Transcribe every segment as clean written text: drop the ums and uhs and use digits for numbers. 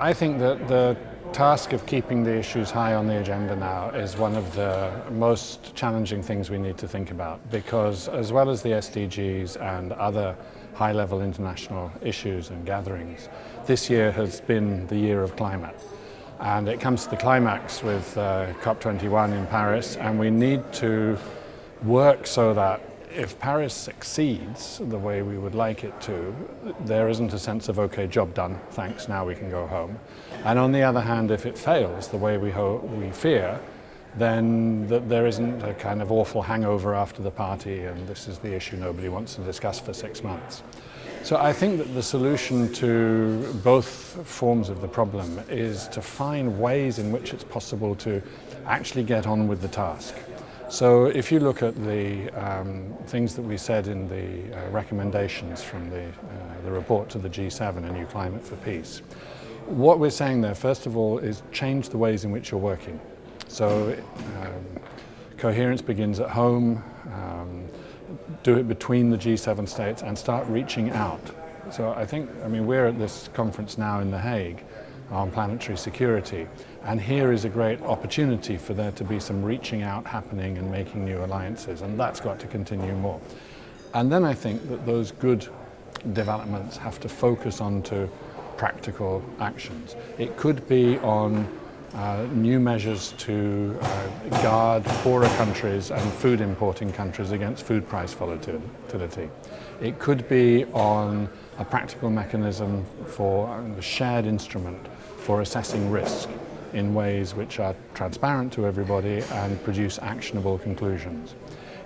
I think that the task of keeping the issues high on the agenda now is one of the most challenging things we need to think about, because as well as the SDGs and other high-level international issues and gatherings, this year has been the year of climate. And it comes to the climax with COP21 in Paris, and we need to work so that if Paris succeeds the way we would like it to, there isn't a sense of, okay, job done, thanks, now we can go home. And on the other hand, if it fails the way we fear, then there isn't a kind of awful hangover after the party, and this is the issue nobody wants to discuss for 6 months. So I think that the solution to both forms of the problem is to find ways in which it's possible to actually get on with the task. So if you look at the things that we said in the recommendations from the report to the G7, A New Climate for Peace, what we're saying there, first of all, is change the ways in which you're working. So coherence begins at home, do it between the G7 states and start reaching out. So I mean, we're at this conference now in The Hague on planetary security, and here is a great opportunity for there to be some reaching out happening and making new alliances, and that's got to continue more. And then I think that those good developments have to focus onto practical actions. It could be on new measures to guard poorer countries and food importing countries against food price volatility. It could be on a practical mechanism for a shared instrument for assessing risk in ways which are transparent to everybody and produce actionable conclusions.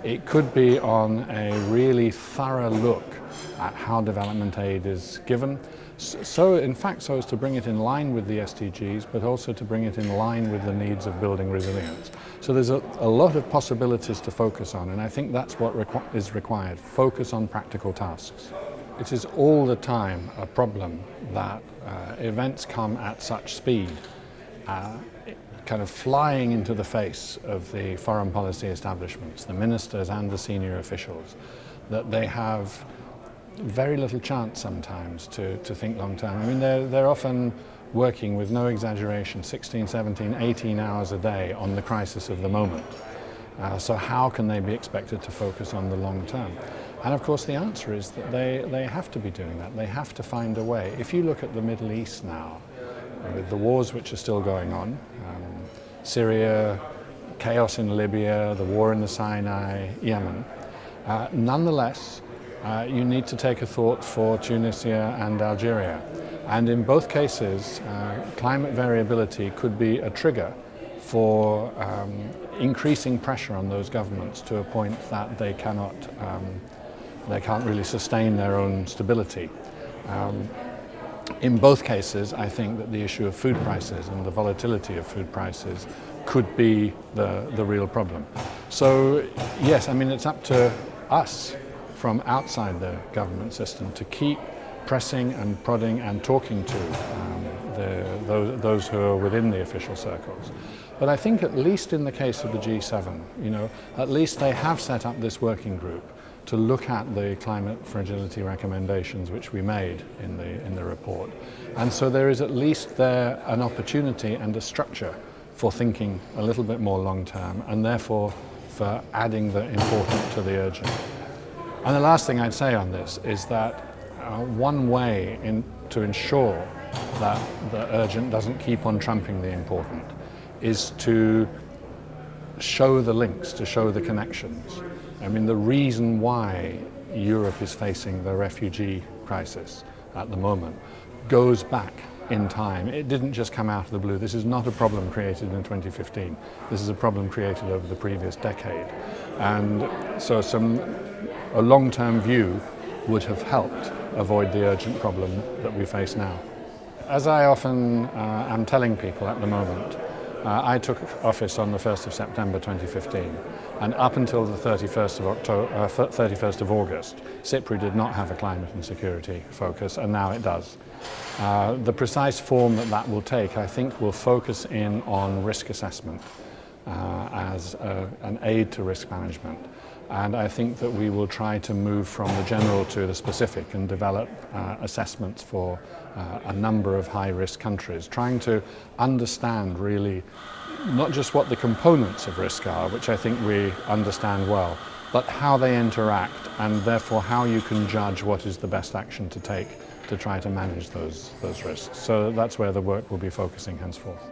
It could be on a really thorough look at how development aid is given, so in fact so as to bring it in line with the SDGs, but also to bring it in line with the needs of building resilience. So there's a lot of possibilities to focus on, and I think that's what is required, focus on practical tasks. It is all the time a problem that events come at such speed, kind of flying into the face of the foreign policy establishments, the ministers and the senior officials, that they have very little chance sometimes to think long term. I mean, they're often working, with no exaggeration, 16, 17, 18 hours a day on the crisis of the moment. So how can they be expected to focus on the long term? And of course the answer is that they have to be doing that. They have to find a way. If you look at the Middle East now, with the wars which are still going on, Syria, chaos in Libya, the war in the Sinai, Yemen, nonetheless, you need to take a thought for Tunisia and Algeria. And in both cases, climate variability could be a trigger for increasing pressure on those governments to a point that they can't really sustain their own stability. In both cases, I think that the issue of food prices and the volatility of food prices could be the real problem. So yes, I mean, it's up to us from outside the government system to keep pressing and prodding and talking to those who are within the official circles. But I think at least in the case of the G7, you know, at least they have set up this working group to look at the climate fragility recommendations which we made in the report. And so there is at least there an opportunity and a structure for thinking a little bit more long term, and therefore for adding the important to the urgent. And the last thing I'd say on this is that one way to ensure that the urgent doesn't keep on trumping the important is to show the links, to show the connections. I mean, the reason why Europe is facing the refugee crisis at the moment goes back in time. It didn't just come out of the blue. This is not a problem created in 2015. This is a problem created over the previous decade. And so a long-term view would have helped avoid the urgent problem that we face now. As I often am telling people at the moment, I took office on the 1st of September 2015, and up until the 31st of August, CIPRI did not have a climate and security focus, and now it does. The precise form that will take, I think, will focus in on risk assessment as an aid to risk management. And I think that we will try to move from the general to the specific and develop assessments for a number of high-risk countries, trying to understand really not just what the components of risk are, which I think we understand well, but how they interact and therefore how you can judge what is the best action to take to try to manage those risks. So that's where the work will be focusing henceforth.